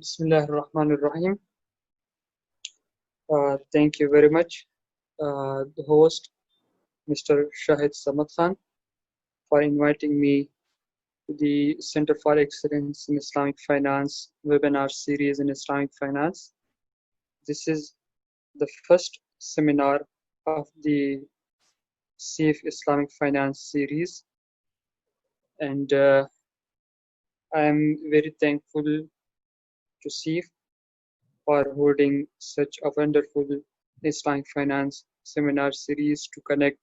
Bismillah ar-Rahman ar-Rahim. Thank you very much, the host, Mr. Shahid Samad Khan, for inviting me to the Center for Excellence in Islamic Finance webinar series in Islamic Finance. This is the first seminar of the CEIF Islamic Finance series, and I am very thankful to CEIF for holding such a wonderful Islamic finance seminar series to connect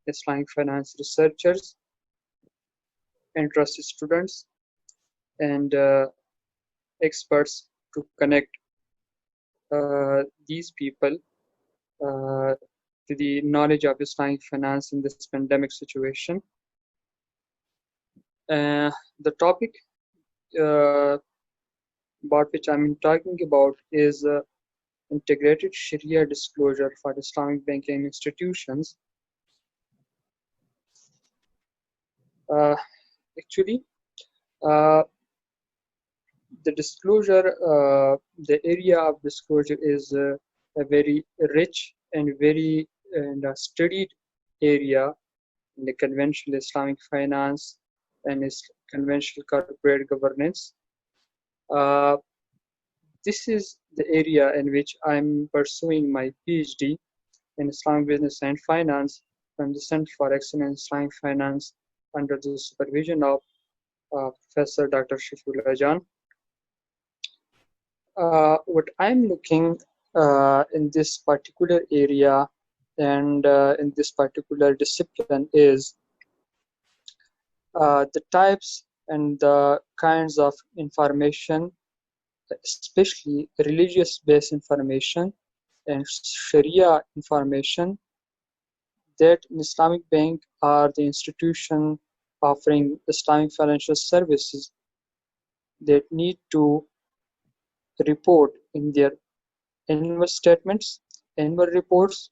Islamic finance researchers, interested students, and experts to connect these people to the knowledge of Islamic finance in this pandemic situation. The topic about which I'm talking about is integrated Shariah disclosure for Islamic banking institutions. Actually, the disclosure, the area of disclosure is a very rich and very studied area in the conventional Islamic finance and conventional corporate governance. This is the area in which I'm pursuing my PhD in Islamic business and finance from the Center for Excellence in Islamic Finance under the supervision of Professor Dr. Shariah Jan. What I'm looking in this particular area and in this particular discipline is the types and the kinds of information, especially religious-based information and Sharia information, that in Islamic bank are the institution offering Islamic financial services that need to report in their annual statements, annual reports,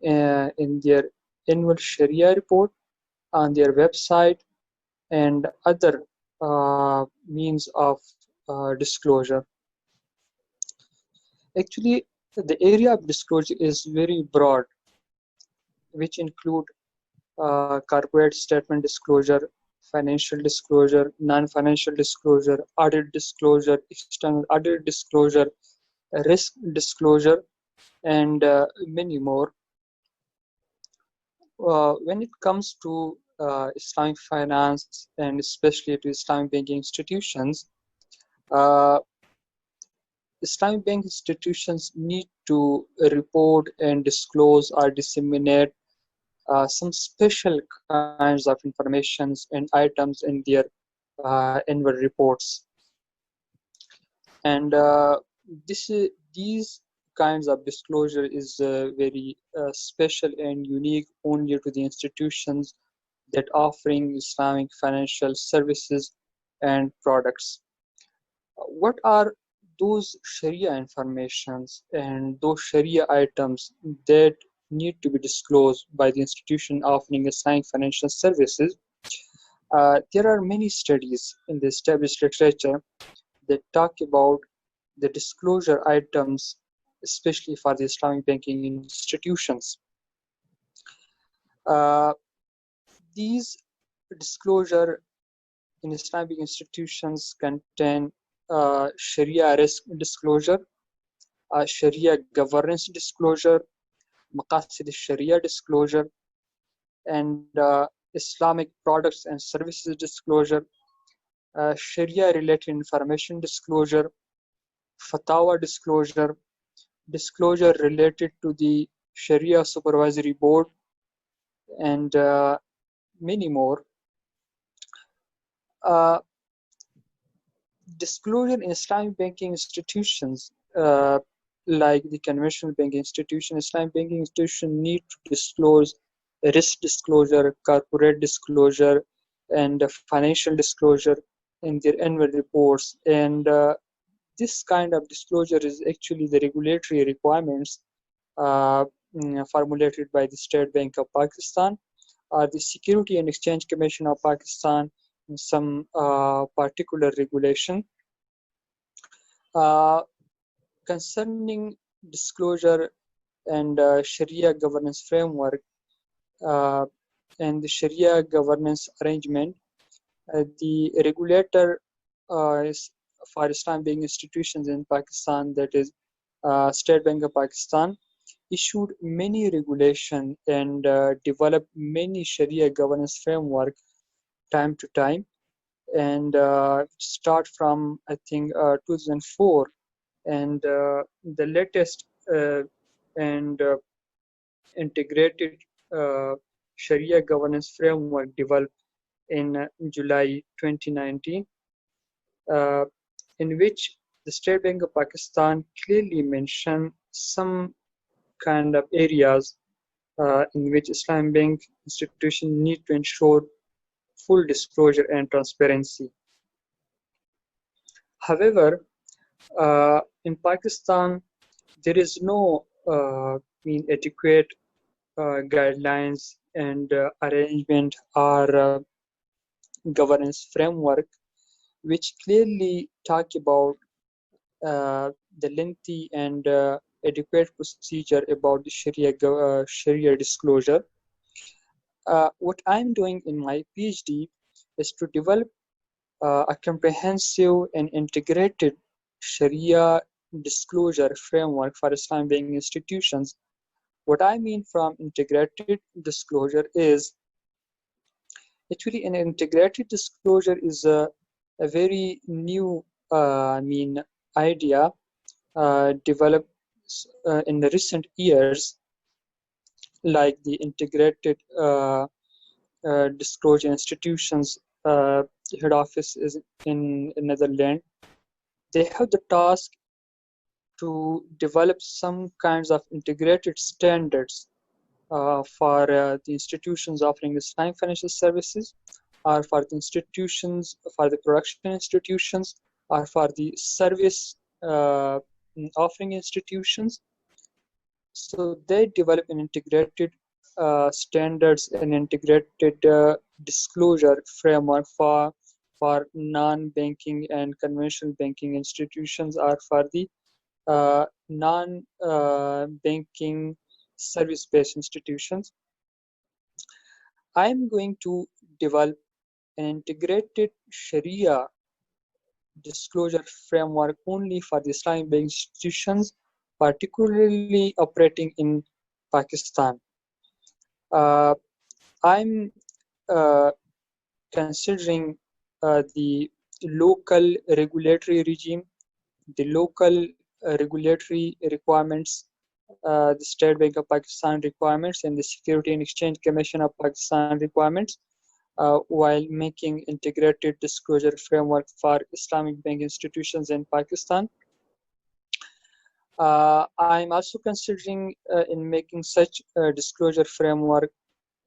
in their annual Sharia report, on their website, and other means of disclosure. Actually, the area of disclosure is very broad, which include corporate statement disclosure, financial disclosure, non-financial disclosure, audit disclosure, external audit disclosure, risk disclosure, and many more. When it comes to Islamic finance and especially to Islamic banking institutions, Islamic banking institutions need to report and disclose or disseminate some special kinds of informations and items in their annual reports. And these kinds of disclosure is very special and unique only to the institutions that offering Islamic financial services and products. What are those Sharia informations and those Sharia items that need to be disclosed by the institution offering Islamic financial services? There are many studies in the established literature that talk about the disclosure items, especially for the Islamic banking institutions. These disclosure in Islamic institutions contain Sharia risk disclosure, Sharia governance disclosure, Maqasid Sharia disclosure, and Islamic products and services disclosure, Sharia related information disclosure, Fatawa disclosure, disclosure related to the Sharia Supervisory Board, and many more. Disclosure in Islamic banking institutions, like the conventional banking institution, Islamic banking institution need to disclose risk disclosure, corporate disclosure, and financial disclosure in their annual reports. And this kind of disclosure is actually the regulatory requirements formulated by the State Bank of Pakistan or the Security and Exchange Commission of Pakistan in some particular regulation. Uh, Concerning disclosure and Sharia governance framework uh, and the Sharia governance arrangement, the regulator for Islam banking institutions in Pakistan, that is State Bank of Pakistan, issued many regulations and developed many Sharia governance framework time to time, and start from I think 2004, and the latest and integrated uh, Sharia governance framework developed in July 2019, uh, in which the State Bank of Pakistan clearly mentioned some kind of areas in which Islamic bank institutions need to ensure full disclosure and transparency. However, in Pakistan, there is no adequate guidelines and arrangement or governance framework which clearly talk about the lengthy and adequate procedure about the Sharia disclosure. What I'm doing in my PhD is to develop a comprehensive and integrated Sharia disclosure framework for Islamic banking institutions. What I mean from integrated disclosure is actually an integrated disclosure is a very new idea developed in the recent years, like the integrated disclosure institutions. Head office is in Netherlands. They have the task to develop some kinds of integrated standards for the institutions offering Islamic financial services, or for the institutions, for the production institutions, or for the service offering institutions. So they develop an integrated standards and integrated disclosure framework for non-banking and conventional banking institutions, or for the non-banking service-based institutions. I'm going to develop an integrated Sharia disclosure framework only for the Islamic banking institutions, particularly operating in Pakistan. Uh, I'm uh, considering the local regulatory regime, the local regulatory requirements, the State Bank of Pakistan requirements, and the Security and Exchange Commission of Pakistan requirements, while making integrated disclosure framework for Islamic bank institutions in Pakistan. I'm also considering in making such disclosure framework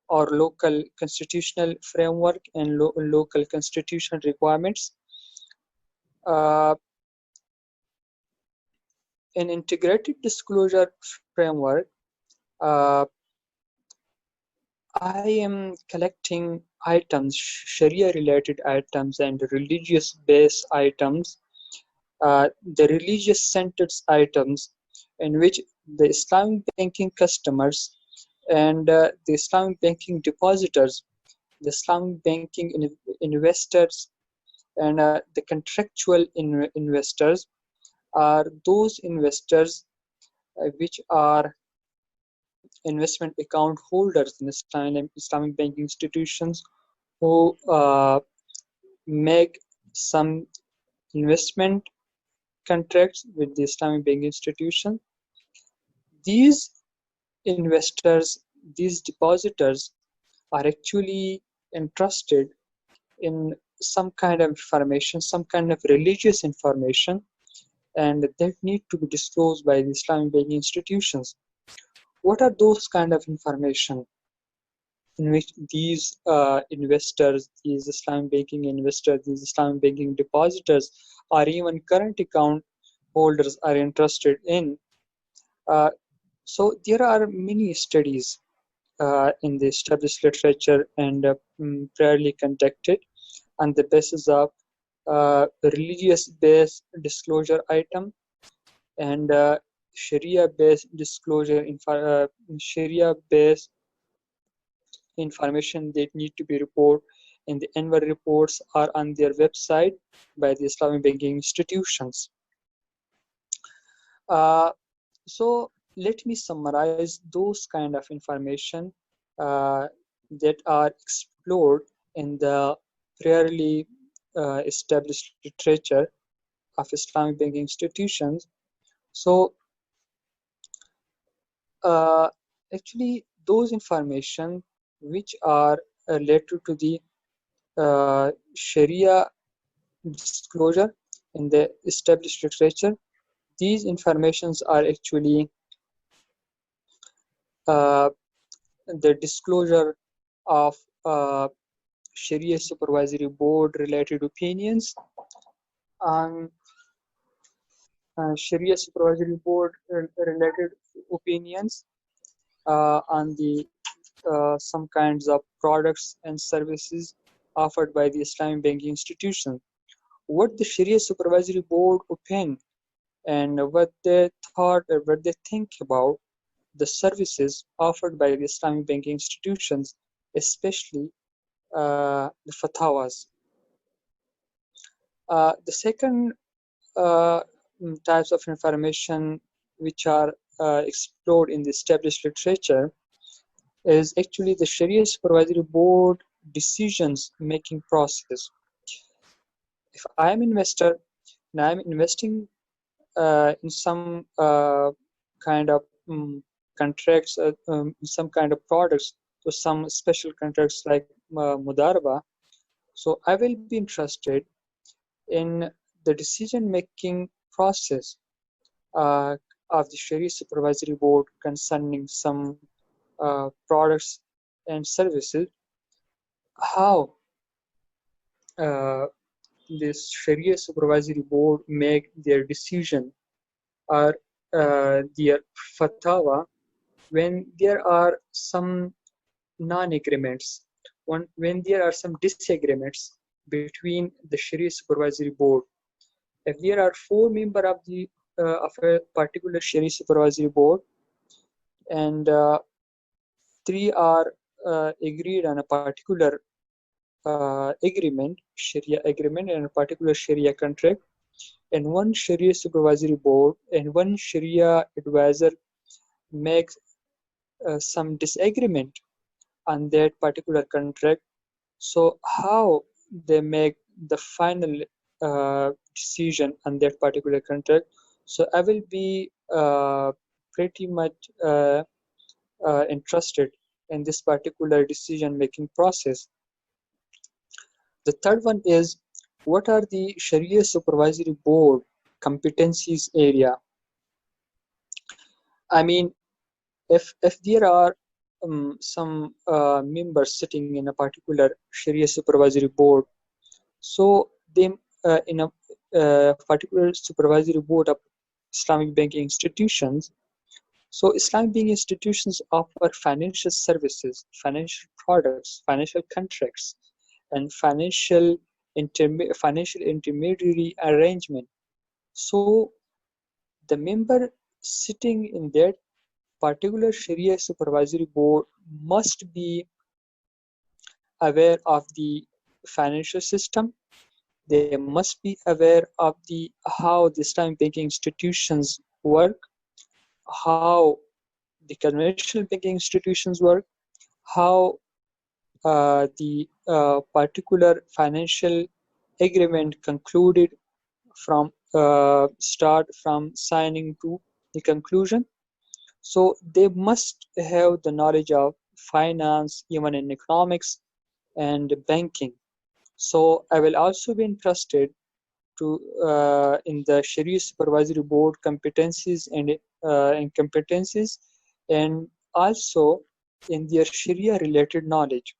or local constitutional framework and local constitutional requirements. Uh, an integrated disclosure framework, uh, I am collecting items, Sharia related items and religious based items, the religious centered items in which the Islamic banking customers and the Islamic banking depositors, the Islamic banking investors, and the contractual investors are those investors which are investment account holders in Islamic banking institutions who make some investment contracts with the Islamic banking institution. These investors, these depositors are actually entrusted in some kind of information, some kind of religious information, and that need to be disclosed by the Islamic banking institutions. What are those kind of information in which these investors, these Islamic banking investors, these Islamic banking depositors, or even current account holders are interested in? Uh, so there are many studies in the established literature and priorly conducted on the basis of religious-based disclosure item, and Sharia-based Sharia-based information that need to be reported, and the annual reports are on their website by the Islamic banking institutions. So let me summarize those kind of information that are explored in the priorly established literature of Islamic banking institutions. So uh, actually those information which are related to the Sharia disclosure in the established literature, these informations are actually uh, the disclosure of Sharia Supervisory Board related opinions on Sharia Supervisory Board related opinions on the some kinds of products and services offered by the Islamic banking institution. What the Sharia Supervisory Board opine and what they thought or what they think about the services offered by the Islamic banking institutions, especially the fatwas. The second uh, types of information which are explored in the established literature is actually the Sharia Supervisory Board decisions making process. If I am investor and I am investing in some kind of contracts, some kind of products, so some special contracts like Mudaraba, so I will be interested in the decision-making process uh, of the Sharia Supervisory Board concerning some products and services, how uh, this Sharia Supervisory Board make their decision or their fatwa when there are some non-agreements, when there are some disagreements between the Sharia Supervisory Board. If there are four members of a particular Sharia Supervisory Board and three are agreed on a particular agreement, Sharia agreement, and a particular Sharia contract, and one Sharia Supervisory Board and one Sharia advisor makes some disagreement on that particular contract. So how they make the final decision on that particular contract? So I will be pretty much interested in this particular decision-making process. The third one is, what are the Sharia Supervisory Board competencies area? I mean, if there are some members sitting in a particular Sharia Supervisory Board, so they in a particular Supervisory Board of Islamic banking institutions, so Islamic banking institutions offer financial services, financial products, financial contracts, and financial intermediary arrangement. So the member sitting in that particular Sharia Supervisory Board must be aware of the financial system. They must be aware of the how the Islamic banking institutions work, how the conventional banking institutions work, how the particular financial agreement concluded from start from signing to the conclusion. So they must have the knowledge of finance, even in economics and banking. So I will also be interested to in the Sharia Supervisory Board competencies and competencies, and also in their Sharia related knowledge.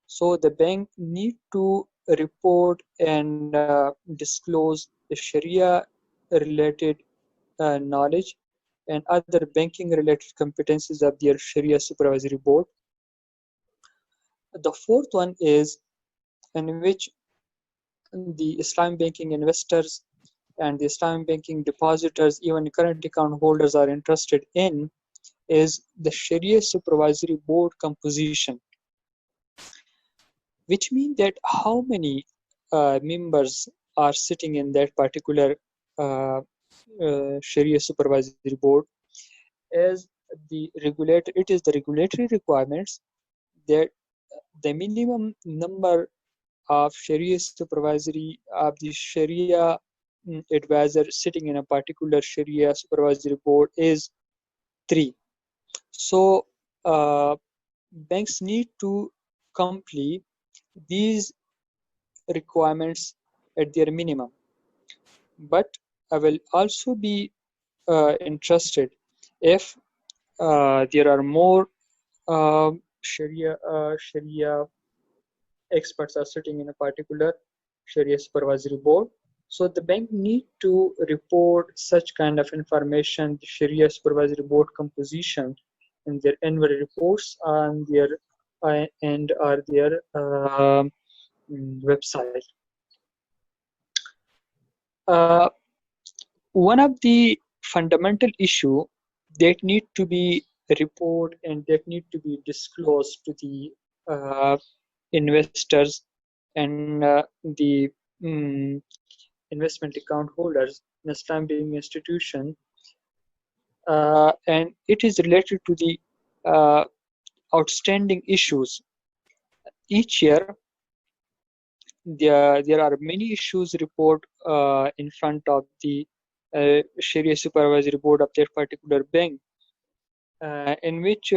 So the bank need to report and disclose the Sharia related knowledge and other banking related competencies of their Sharia Supervisory Board. The fourth one is in which the Islamic banking investors and the Islamic banking depositors, even current account holders, are interested in is the Sharia supervisory board composition, which means that how many members are sitting in that particular uh, Sharia supervisory board. As the regulator, it is the regulatory requirements that the minimum number of Sharia supervisory of the Sharia advisor sitting in a particular Sharia supervisory board is 3. So banks need to complete these requirements at their minimum. But I will also be interested if there are more Sharia experts are sitting in a particular Sharia supervisory board. So the bank need to report such kind of information, the Sharia supervisory board composition, in their annual reports on their and or their website. Uh, One of the fundamental issue that need to be reported and that need to be disclosed to the investors and the um, investment account holders in Islam being institution, and it is related to the uh, outstanding issues. Each year, there are many issues report in front of the Sharia supervisory board of that particular bank, in which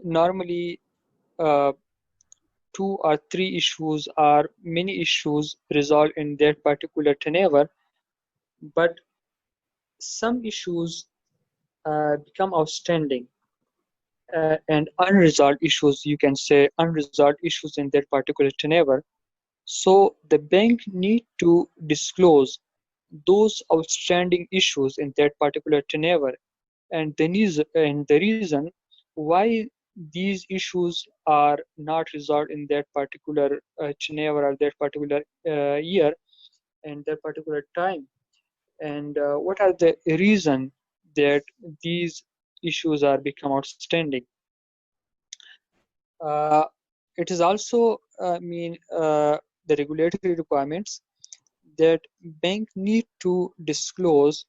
normally uh, 2 or 3 issues or many issues resolved in that particular tenure, but some issues become outstanding and unresolved issues, you can say unresolved issues in that particular tenure. So the bank need to disclose those outstanding issues in that particular tenure, and the reason why these issues are not resolved in that particular tenure or that particular year and that particular time, and what are the reason that these issues are become outstanding. Uh, it is also the regulatory requirements that bank need to disclose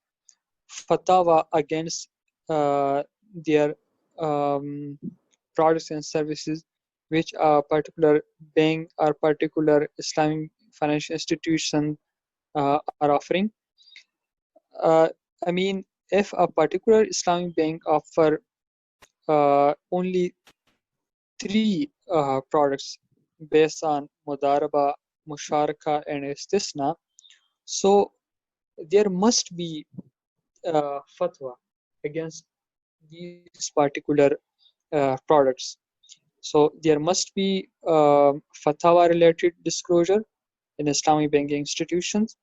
fatwa against their um, products and services which a particular bank or particular Islamic financial institution are offering. Uh, I mean, if a particular Islamic bank offer only 3 products based on mudaraba, musharaka, and istisna, so there must be fatwa against these particular products. So there must be fatwa related disclosure in Islamic banking institutions,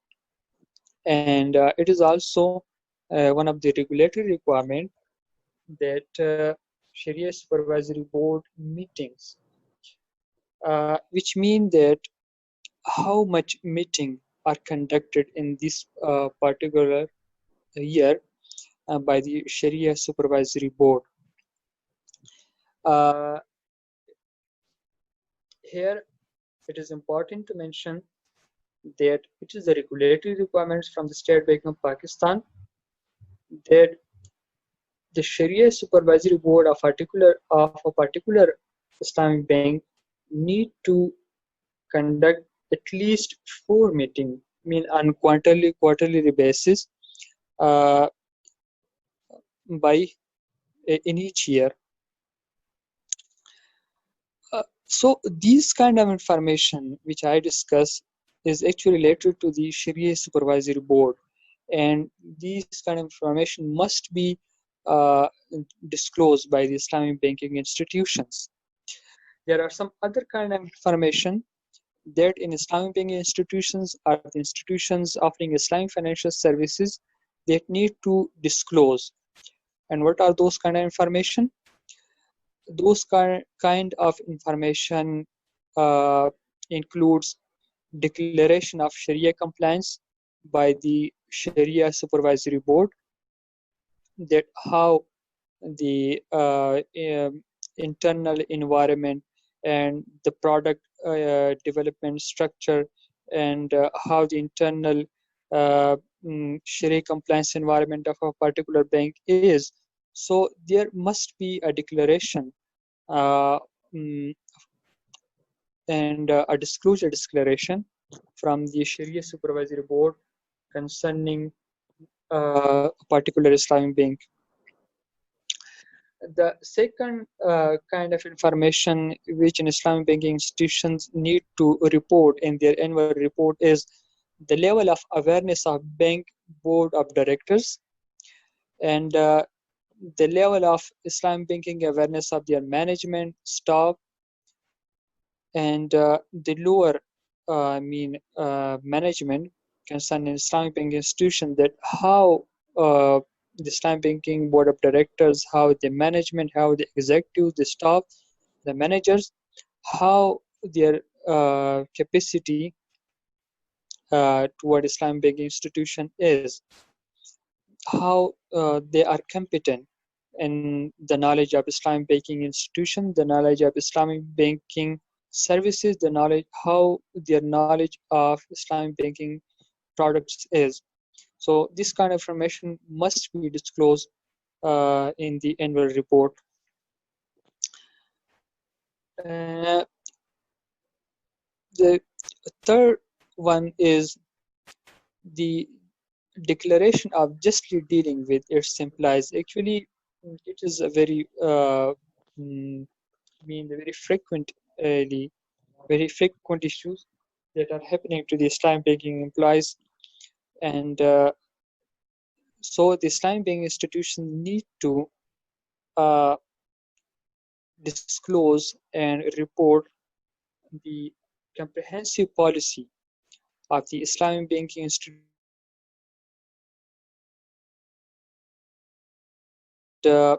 and it is also one of the regulatory requirement that Sharia supervisory board meetings, which mean that how much meeting are conducted in this particular year by the Sharia supervisory board. Uh, Here, it is important to mention that it is the regulatory requirements from the State Bank of Pakistan that the Sharia supervisory board of a particular Islamic bank need to conduct at least 4 meetings, I mean on quarterly basis, uh, by in each year. So these kind of information which I discuss is actually related to the Sharia supervisory board, and these kind of information must be uh, disclosed by the Islamic banking institutions. There are some other kind of information that in Islamic banking institutions are the institutions offering Islamic financial services that need to disclose. And what are those kind of information? Those kind of information includes declaration of Sharia compliance by the Sharia Supervisory Board, that how the internal environment and the product development structure, and how the internal Sharia compliance environment of a particular bank is. So there must be a declaration uh, mm, and a disclosure declaration from the Sharia Supervisory Board concerning a particular Islamic bank. The second kind of information which an Islamic banking institutions need to report in their annual report is the level of awareness of bank board of directors, and the level of Islamic banking awareness of their management, staff, and the lower management concerning Islamic banking institution, that how the Islamic banking board of directors, how the management, how the executives, the staff, the managers, how their capacity toward Islamic banking institution is, how they are competent in the knowledge of Islamic banking institution, the knowledge of Islamic banking services, the knowledge, how their knowledge of Islamic banking products is. So this kind of information must be disclosed in the annual report. The third one is the declaration of justly dealing with its implies. Actually, it is a very very frequent issues that are happening to the Islamic banking employees, and so the Islamic banking institutions need to uh, disclose and report the comprehensive policy of the Islamic banking institution. The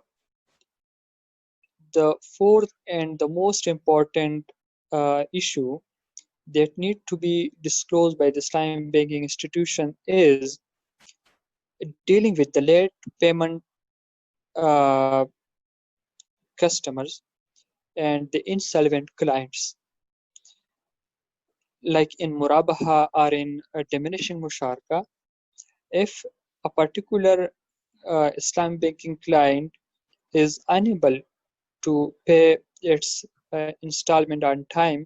fourth and the most important issue that need to be disclosed by the Islamic banking institution is dealing with the late payment uh, customers and the insolvent clients. Like in Murabaha or in diminishing musharaka, if a particular Islamic banking client is unable to pay its installment on time,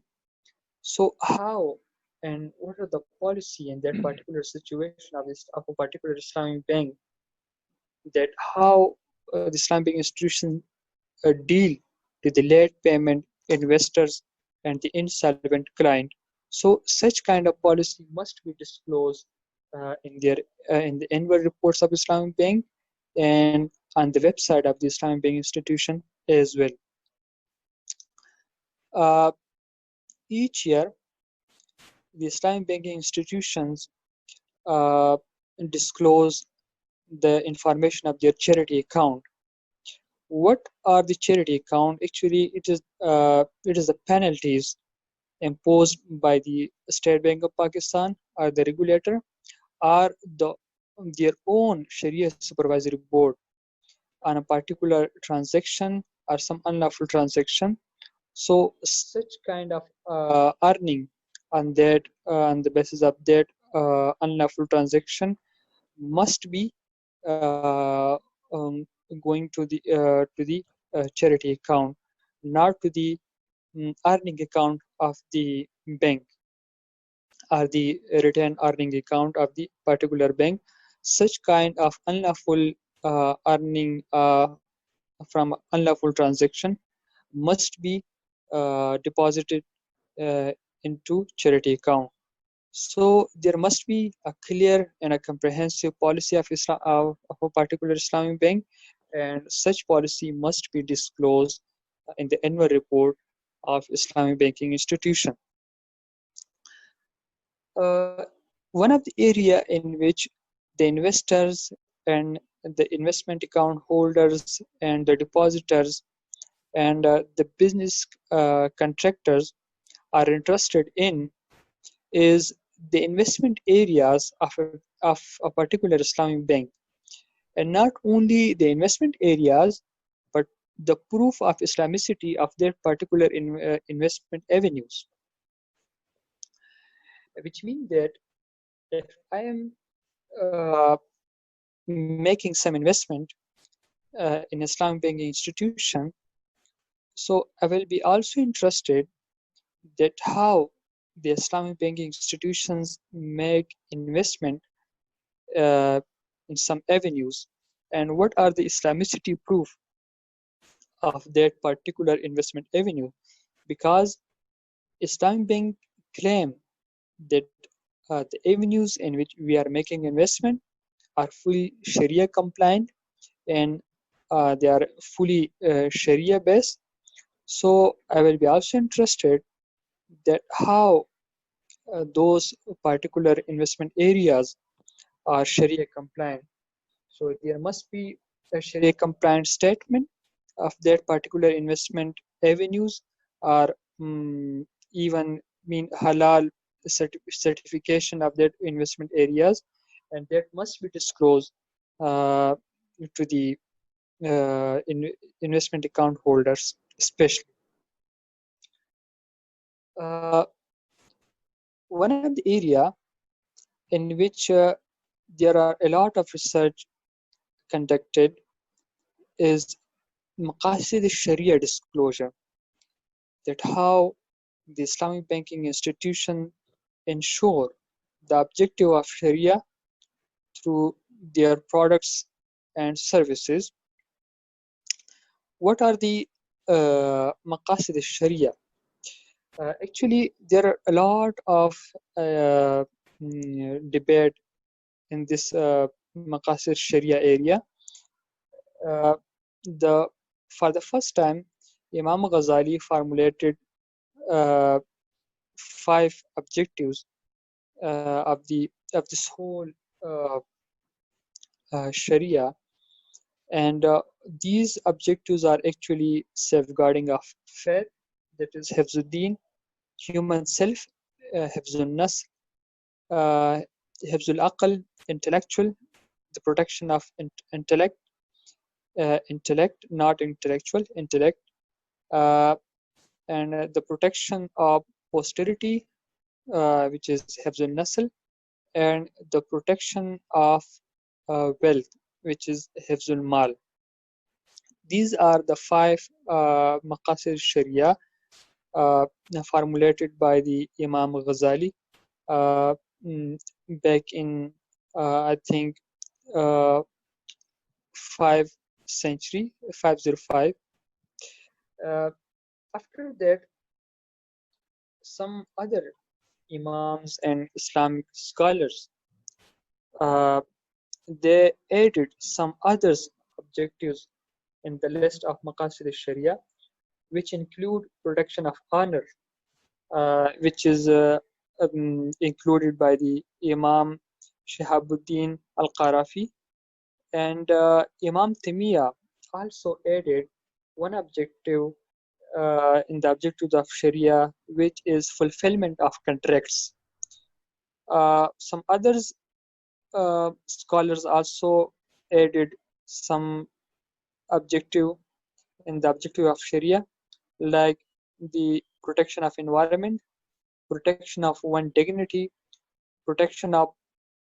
so how and what are the policy in that particular situation of a particular Islamic bank, that how the Islamic banking institution deal with the late payment investors and the insolvent client. So such kind of policy must be disclosed in the annual reports of Islamic Bank and on the website of the Islamic Bank institution as well. Uh, each year, the Islamic banking institutions uh, disclose the information of their charity account. What are the charity account? Actually, it is the penalties imposed by the State Bank of Pakistan or the regulator, or their own Sharia supervisory board on a particular transaction or some unlawful transaction. So such kind of earning on the basis of that unlawful transaction must be uh, um, going to the charity account, not to the earning account of the bank or the retained earning account of the particular bank. Such kind of unlawful earning from unlawful transaction must be deposited uh, into charity account. So there must be a clear and a comprehensive policy of of a particular Islamic bank, and such policy must be disclosed in the annual report of Islamic banking institution. Uh, one of the area in which the investors and the investment account holders and the depositors and the business contractors are interested in is the investment areas of a particular Islamic bank, and not only the investment areas, but the proof of Islamicity of their particular investment avenues, which means that if I am uh, making some investment in Islamic banking institution, so I will be also interested that how the Islamic banking institutions make investment uh, in some avenues, and what are the Islamicity proof of that particular investment avenue, because Islamic Bank claim that the avenues in which we are making investment are fully Sharia compliant, and they are fully Sharia based. So I will be also interested that how those particular investment areas are Sharia compliant. So there must be a Sharia compliant statement of that particular investment avenues, or even mean halal certification of that investment areas, and that must be disclosed uh, to the investment account holders especially. Uh, One of the area in which there are a lot of research conducted is Maqasid al-Sharia disclosure, that how the Islamic banking institution ensure the objective of Sharia through their products and services. What are the Maqasid al-Sharia? Actually, there are a lot of debate in this Maqasid Sharia area. Uh, the for the first time, Imam Ghazali formulated uh, 5 objectives of this whole uh, Sharia, and these objectives are actually safeguarding of faith, that is Hifzuddin, human self, Hifzul Nas, uh, Hifzul Aql, intellectual, the protection of intellect, intellect, not intellectual, intellect, uh, and the protection of posterity, which is Hifzul Nasl, and the protection of wealth, which is Hifzul Mal. These are the 5 Maqasid Sharia uh, formulated by the Imam Ghazali uh, mm, back in, I think, uh, 5th century, 505. Uh, After that, some other Imams and Islamic scholars uh, they added some other objectives in the list of Maqasid al-Sharia, which include protection of honor, which is included by the Imam Shihabuddin al-Qarafi, and Imam Timiya also added one objective in the objectives of Sharia, which is fulfillment of contracts. Some others scholars also added some objective in the objective of Sharia, like the protection of environment, protection of one dignity, protection of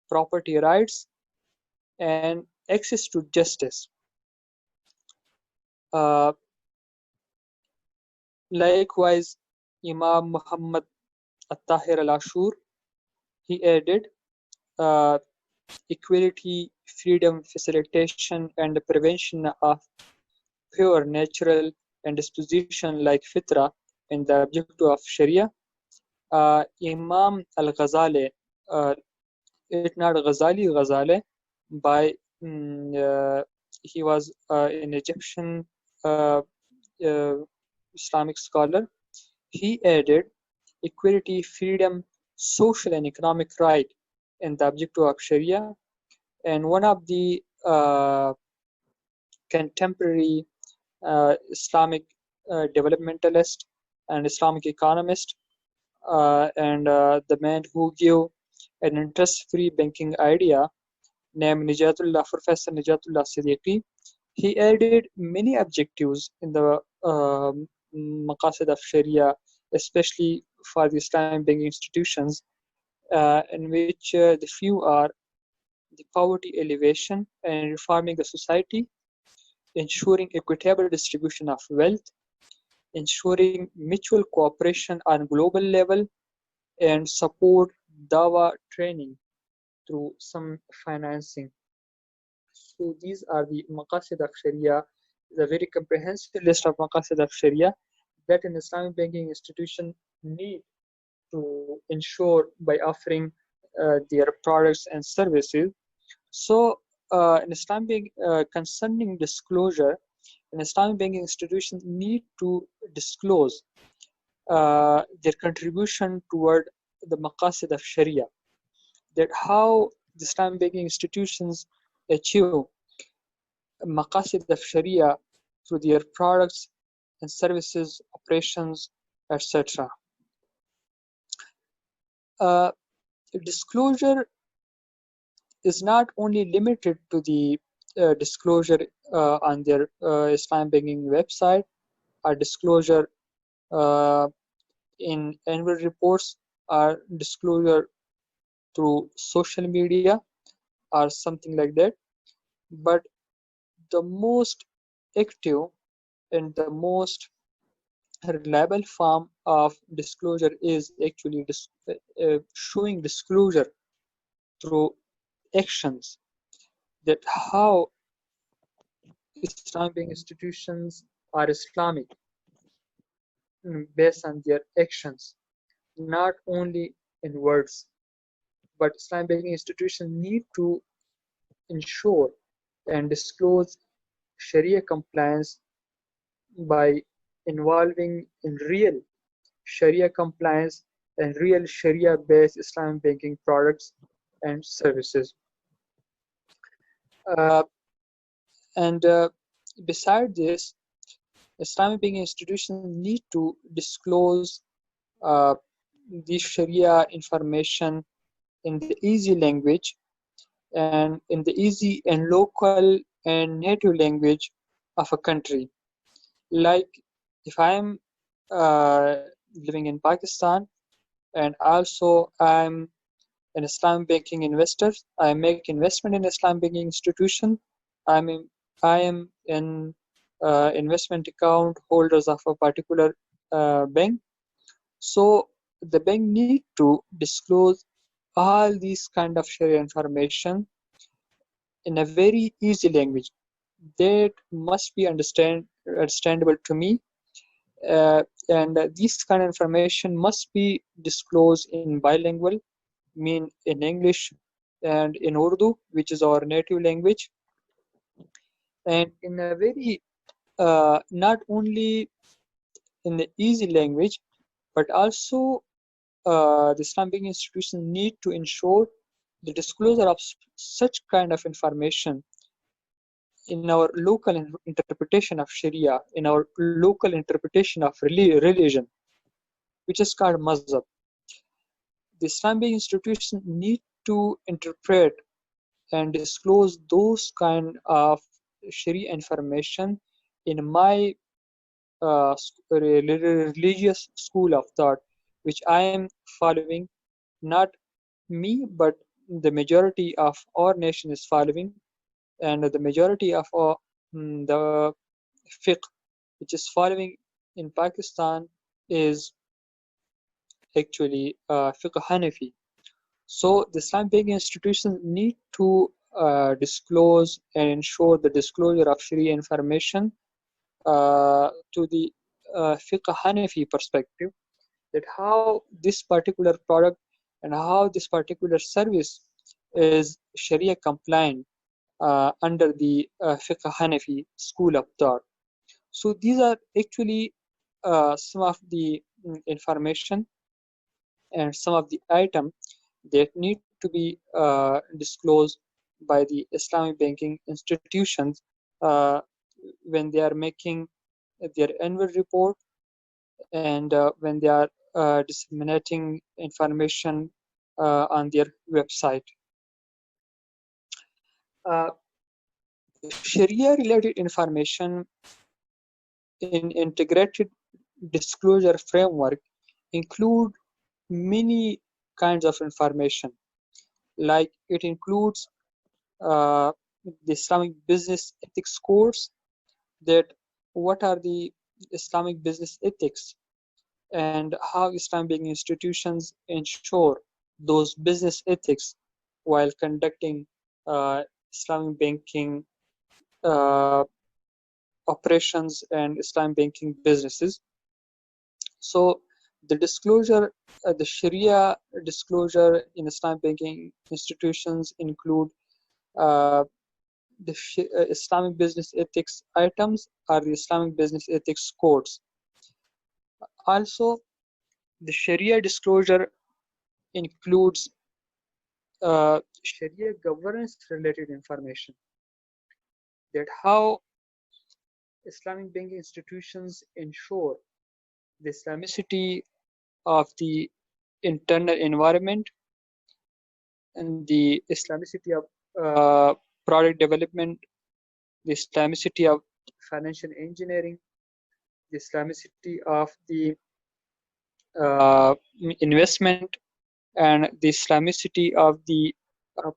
property rights, and access to justice. Uh, Likewise, Imam Muhammad At-Tahir al-Ashur, he added uh, equality, freedom, facilitation, and the prevention of pure natural and disposition like fitra in the objective of Sharia. Imam al-Ghazali, it's not Ghazali, Ghazali, by he was an Egyptian uh, Islamic scholar. He added equality, freedom, social and economic right in the objective of Sharia. And one of the contemporary Islamic developmentalist and Islamic economist, and the man who gave an interest-free banking idea named Professor Nijatullah Siddiqui. He added many objectives in the Maqasid of Sharia, especially for the Islamic banking institutions, in which the few are the poverty elevation and reforming the society, ensuring equitable distribution of wealth, ensuring mutual cooperation on global level, and support dawa training through some financing. So these are the maqasid of Sharia, the very comprehensive list of maqasid of Sharia that an Islamic banking institution need to ensure by offering their products and services. So in Islamic concerning disclosure, an Islamic banking institution need to disclose their contribution toward the maqasid of Sharia, that how the Islamic banking institutions achieve maqasid of Sharia through their products and services, operations, etc. Uh, disclosure is not only limited to the disclosure on their Islam banking website or disclosure uh, in annual reports or disclosure through social media or something like that, but the most active and the most reliable form of disclosure is actually showing disclosure through actions, that how Islamic institutions are Islamic based on their actions, not only in words, but Islamic banking institutions need to ensure and disclose Sharia compliance by involving in real Sharia compliance and real Sharia-based Islamic banking products and services. Uh, and beside this, Islamic banking institutions need to disclose uh, the Sharia information in the easy language and in the easy and local and native language of a country. Like if I'm uh, living in Pakistan and also I'm an Islam banking investor, I make investment in Islam banking institution. I'm in, I am in investment account holders of a particular bank. So the bank need to disclose all these kind of Sharia information in a very easy language that must be understandable to me, and this kind of information must be disclosed in bilingual, mean in English and in Urdu, which is our native language, and in a very not only in the easy language, but also the Islamic institutions need to ensure the disclosure of such kind of information in our local interpretation of Sharia, in our local interpretation of religion, which is called mazhab. The Islamic institutions need to interpret and disclose those kind of Sharia information in my religious school of thought, which I am following, not me, but the majority of our nation is following, and the majority of the fiqh which is following in Pakistan is actually fiqh Hanafi. So the Islamic banking institutions need to disclose and ensure the disclosure of Sharia information to the fiqh Hanafi perspective, that how this particular product and how this particular service is Sharia compliant under the fiqh Hanafi school of thought. So these are actually some of the information and some of the items that need to be disclosed by the Islamic banking institutions uh, when they are making their annual report and when they are disseminating information on their website. Sharia related information in integrated disclosure framework include many kinds of information, like it includes the Islamic business ethics course, that what are the Islamic business ethics and how Islamic banking institutions ensure those business ethics while conducting Islamic banking uh, operations and Islamic banking businesses. So the disclosure, the Sharia disclosure in Islamic banking institutions include uh, the Islamic business ethics items are the Islamic business ethics codes. Also, the Sharia disclosure includes Sharia governance related information, that how Islamic banking institutions ensure the Islamicity of the internal environment and the Islamicity of product development, the Islamicity of financial engineering, the Islamicity of the uh, investment, and the Islamicity of the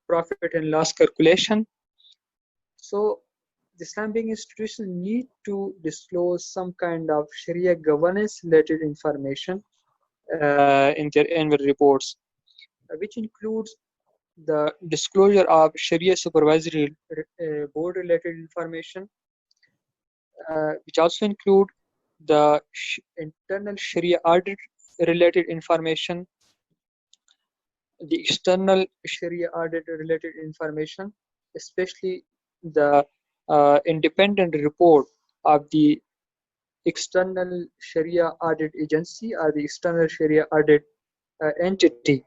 profit and loss calculation. So the Islamic banking institutions need to disclose some kind of Sharia governance related information in their annual reports, which includes the disclosure of Sharia supervisory board related information, which also include the internal Sharia audit related information, the external Sharia audit related information, especially the independent report of the external Sharia audit agency or the external Sharia audit entity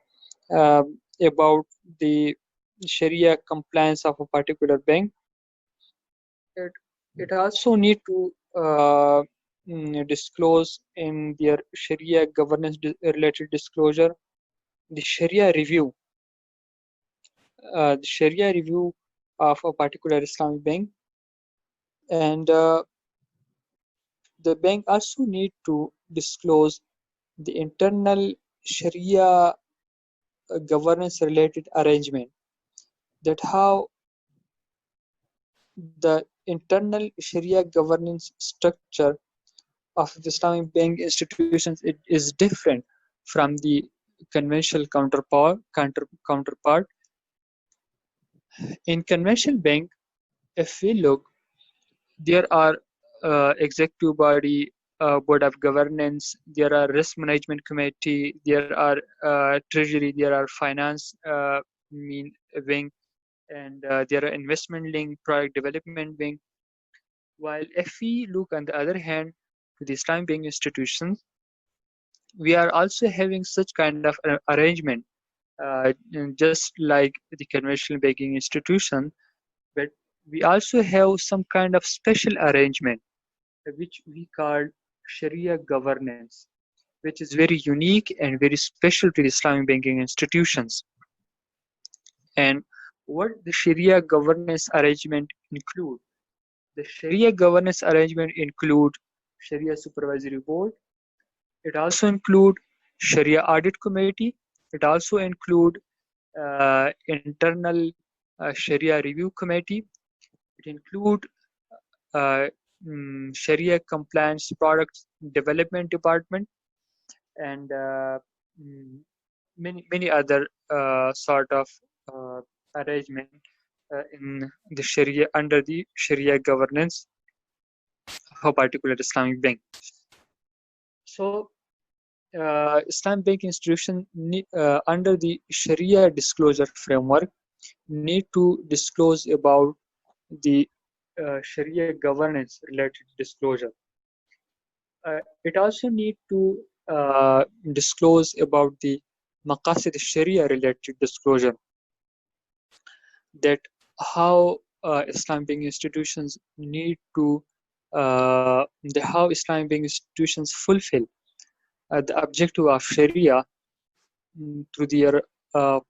about the Sharia compliance of a particular bank. It, it also need to disclose in their Sharia governance related disclosure the Sharia review of a particular Islamic bank, and the bank also need to disclose the internal Sharia governance related arrangement, that how the internal Sharia governance structure of the Islamic bank institutions it is different from the conventional counterpart. In conventional bank, if we look, there are executive body, board of governance, there are risk management committee, there are treasury, there are finance wing, and there are investment link, product development wing. While if we look on the other hand to the Islamic banking institutions, we are also having such kind of arrangement, just like the conventional banking institution, but we also have some kind of special arrangement which we call Sharia governance, which is very unique and very special to the Islamic banking institutions. And what the Sharia governance arrangement include? The Sharia governance arrangement include Sharia supervisory board. It also include Sharia audit committee. It also include internal Sharia review committee. It include uh, Sharia compliance products development department, and many other sort of uh, arrangement in the Sharia under the Sharia governance of a particular Islamic bank. So Islamic bank institution under the Sharia disclosure framework need to disclose about the Sharia governance related disclosure. It also need to disclose about the Maqasid Sharia related disclosure, that how Islamic banking institutions need to how Islamic banking institutions fulfill the objective of Sharia through their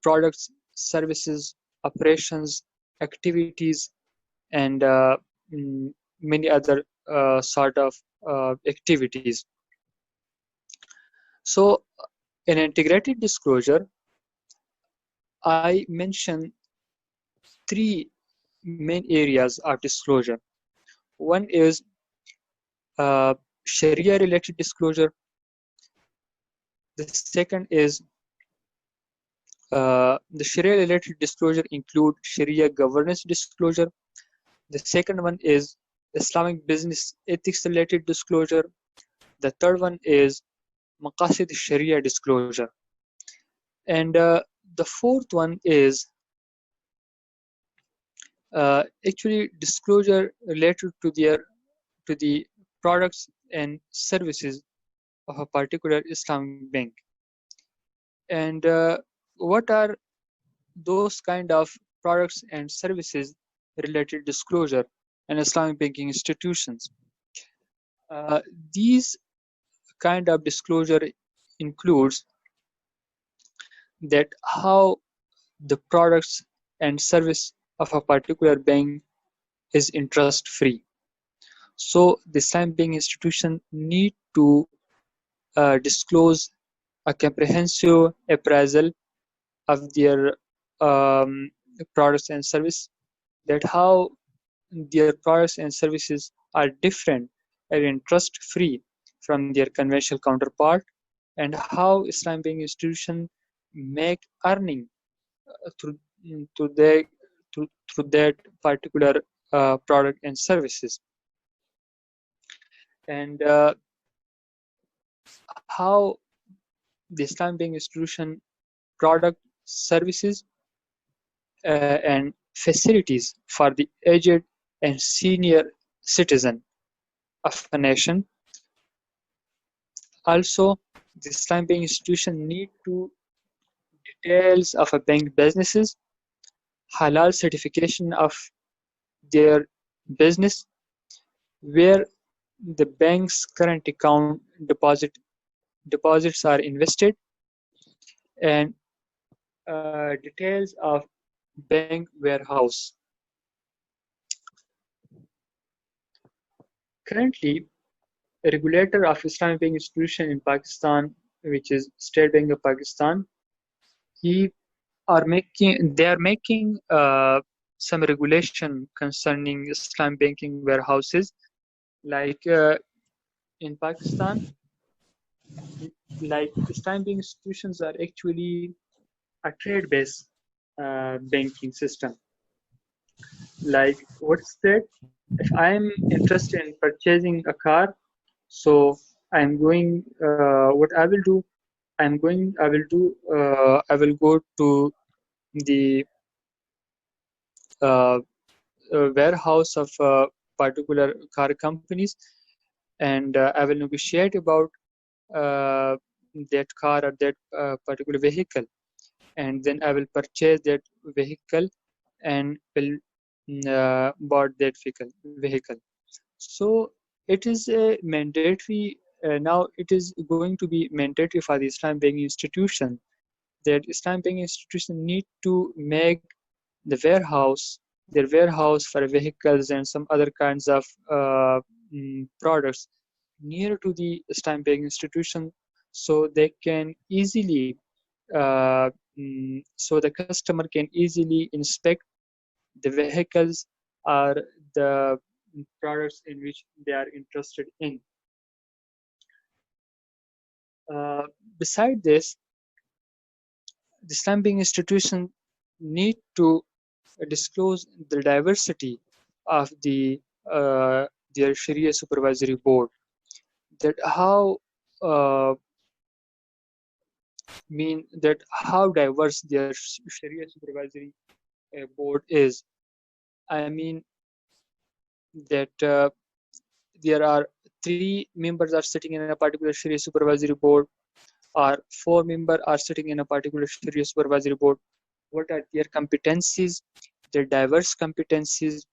products, services, operations, activities, and many other sort of activities. So, in integrated disclosure, I mention three main areas of disclosure. One is Sharia related disclosure. The second is the Sharia related disclosure include Sharia governance disclosure. The second one is Islamic business ethics related disclosure. The third one is Maqasid Sharia disclosure. And the fourth one is actually disclosure related to the products and services of a particular Islamic bank. And what are those kind of products and services related disclosure in Islamic banking institutions? Uh, these kind of disclosure includes that how the products and service of a particular bank is interest free. So the Islamic banking institution need to disclose a comprehensive appraisal of their products and service, that how their products and services are different and interest free from their conventional counterpart, and how Islamic banking institution make earning through to their through that particular product and services, and how the Islamic banking institution product services and facilities for the aged and senior citizen of a nation. Also, the Islamic banking institution need to details of a bank businesses, halal certification of their business, where the bank's current account deposits are invested, and details of bank warehouse. Currently, a regulator of Islamic banking institution in Pakistan, which is State Bank of Pakistan, they are making some regulation concerning Islamic banking warehouses. Like in Pakistan, like Islamic banking institutions are actually a trade-based banking system. Like what's that? If I'm interested in purchasing a car, so I'm going. What I will do? I will do. I will go to the uh, warehouse of particular car companies, and I will negotiate about that car or that particular vehicle, and then I will purchase that vehicle and will bought that vehicle. So it is a mandatory now. It is going to be mandatory for the Islamic banking institution that Islamic banking institution need to make the their warehouse for vehicles and some other kinds of products near to the Islamic banking institution, so they can easily so the customer can easily inspect the vehicles or the products in which they are interested in. Uh, Beside this, the Islamic banking institution need to disclose the diversity of their Sharia supervisory board. That how how diverse their Sharia supervisory board is. I mean that there are 3 members are sitting in a particular Sharia supervisory board, or 4 members are sitting in a particular Sharia supervisory board. What are their competencies? Their diverse competencies,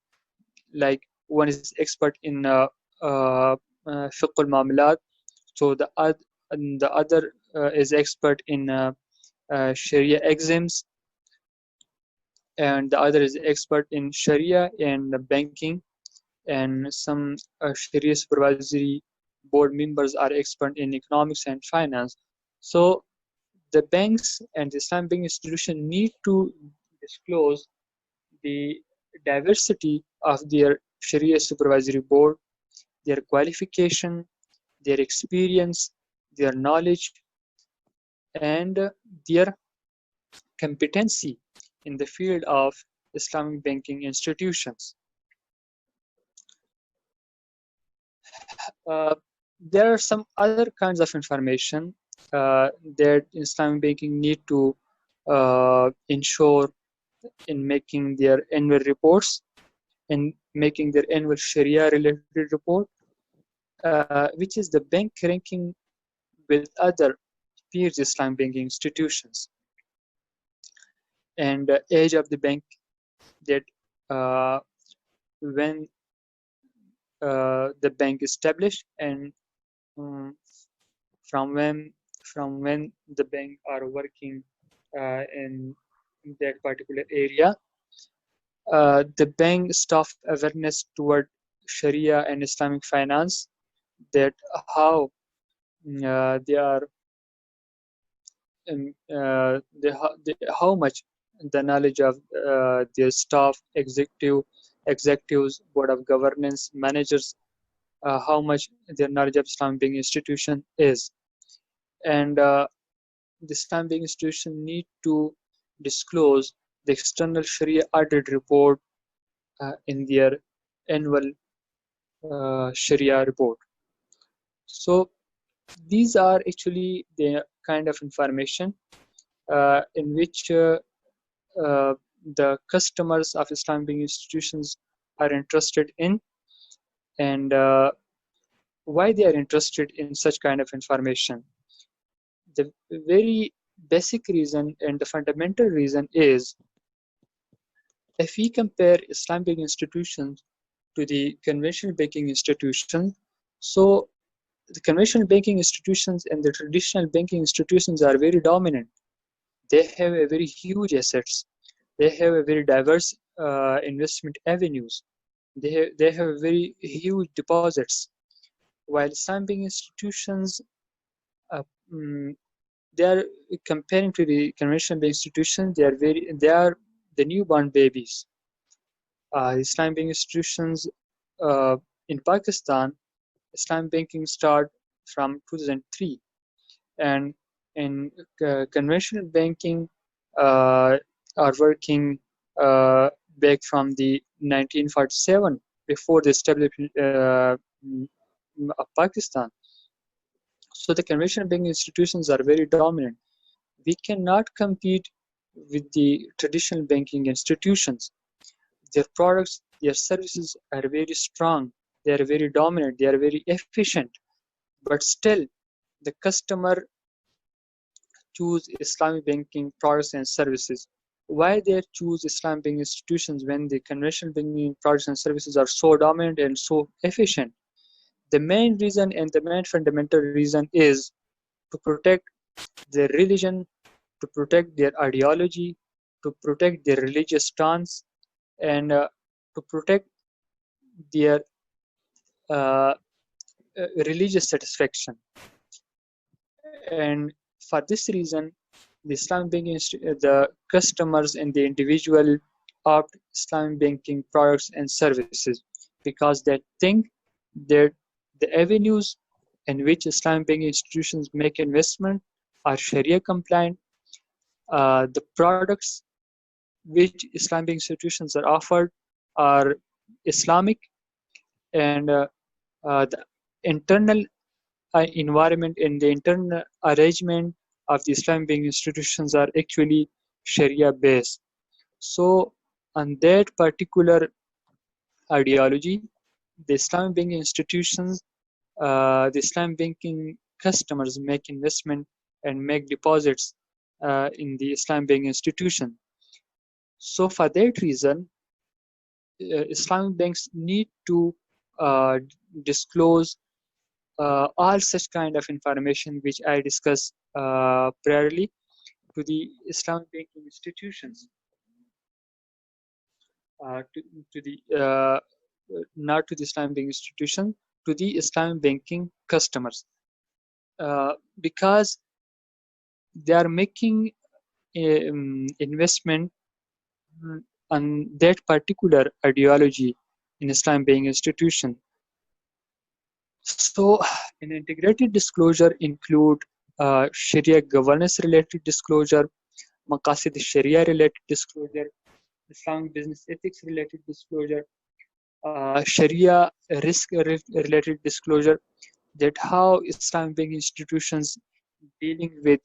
like one is expert in fiqh al-ma'amalat, so and the other is expert in Sharia exams, and the other is expert in Sharia and banking, and some Sharia supervisory board members are expert in economics and finance. So the banks and the Islamic banking institution need to disclose the diversity of their Sharia supervisory board, their qualification, their experience, their knowledge, and their competency in the field of Islamic banking institutions. There are some other kinds of information that Islamic banking need to ensure in making their annual reports and making their annual Sharia related report, which is the bank ranking with other peers Islamic banking institutions, and age of the bank, that when the bank established, and um, from when the bank are working in that particular area, the bank staff awareness toward Sharia and Islamic finance, that how they are how much the knowledge of their staff, executives, board of governance, managers, how much their knowledge of Islamic banking institution is, and the Islamic banking institution need to disclose the external Sharia audit report in their annual Sharia report. So these are actually the kind of information in which the customers of Islamic banking institutions are interested in, and why they are interested in such kind of information. The very basic reason and the fundamental reason is, if we compare Islamic banking institutions to the conventional banking institutions, so the conventional banking institutions and the traditional banking institutions are very dominant. They have a very huge assets. They have a very diverse investment avenues. They have very huge deposits. While Islamic banking institutions, uh, mm, they are, comparing to the conventional banking institutions, they are the newborn babies. Islamic banking institutions in Pakistan, Islamic banking start from 2003, and in conventional banking are working back from the 1947, before the establishment of Pakistan. So the conventional banking institutions are very dominant. We cannot compete with the traditional banking institutions. Their products, their services are very strong. They are very dominant. They are very efficient. But still, the customer choose Islamic banking products and services. Why they choose Islamic banking institutions when the conventional banking products and services are so dominant and so efficient? The main reason and the main fundamental reason is to protect their religion, to protect their ideology, to protect their religious stance, and to protect their uh, religious satisfaction. And for this reason, the Islamic banking, the customers and the individual opt Islamic banking products and services, because they think that the avenues in which Islamic banking institutions make investment are Sharia compliant. The products which Islamic institutions are offered are Islamic, and the internal environment and the internal arrangement of the Islamic banking institutions are actually Sharia based. So, on that particular ideology, the Islamic banking institutions, the Islamic banking customers make investment and make deposits in the Islamic banking institution. So, for that reason, Islamic banks need to disclose all such kind of information which I discussed priorly to the Islamic banking institutions, to the not to the Islamic banking institution, to the Islamic banking customers, because they are making investment on that particular ideology in Islamic banking institution. So, an integrated disclosure include Sharia governance related disclosure, Maqasid Sharia related disclosure, Islamic business ethics related disclosure, Sharia risk related disclosure, that how Islamic banking institutions dealing with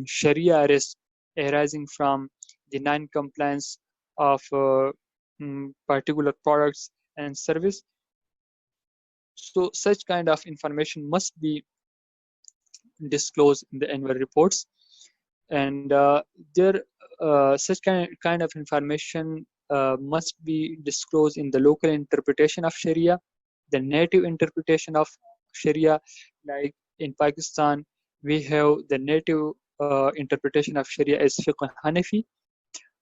Sharia risk arising from the non-compliance of particular products and service. So such kind of information must be disclosed in the annual reports, and such kind of information must be disclosed in the local interpretation of Sharia, the native interpretation of Sharia. Like in Pakistan, we have the native interpretation of Sharia as Fiqh Hanafi,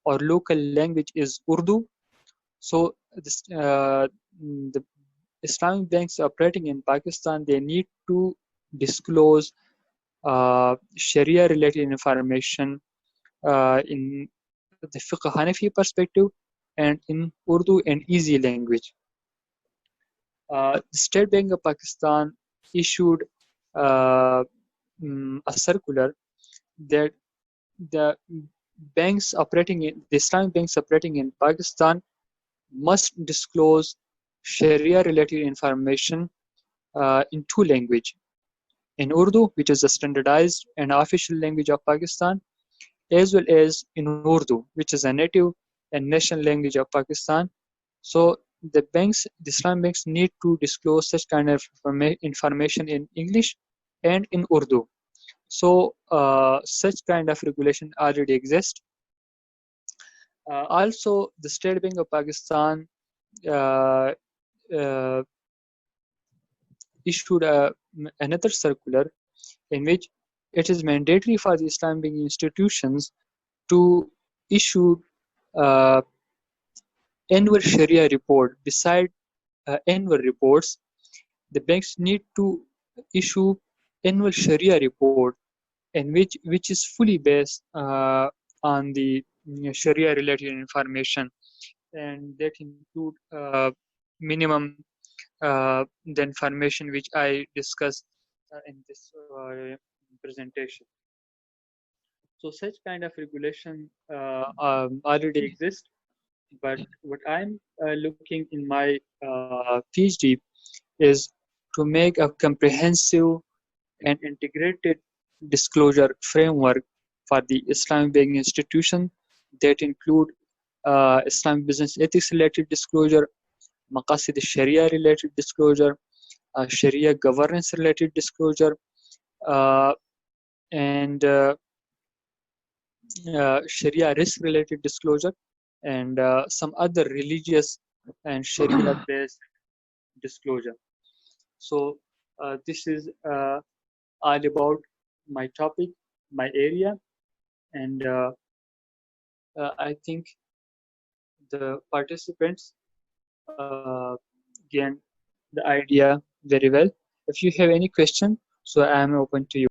or local language is Urdu. So the Islamic banks operating in Pakistan, they need to disclose Sharia related information in the Fiqh Hanafi perspective and in Urdu and easy language. The State Bank of Pakistan issued a circular that the Islamic banks operating in Pakistan must disclose Sharia related information in two languages, in Urdu, which is the standardized and official language of Pakistan, as well as in Urdu, which is a native and national language of Pakistan. So the Islamic banks need to disclose such kind of information in English and in Urdu. So such kind of regulation already exists. Also, the State Bank of Pakistan issued another circular in which it is mandatory for the Islamic banking institutions to issue annual Sharia report. Beside annual reports, the banks need to issue annual Sharia report, and which is fully based on the Sharia related information, and that include minimum the information which I discussed in this presentation. So such kind of regulation already exists, but what I'm looking in my PhD is to make a comprehensive and integrated disclosure framework for the Islamic banking institution that include Islamic business ethics related disclosure, Maqasid Sharia related disclosure, Sharia governance related disclosure, and Sharia risk related disclosure, and some other religious and Sharia based disclosure. So this is all about my topic, my area, and I think the participants gain the idea very well. If you have any question, so I am open to you.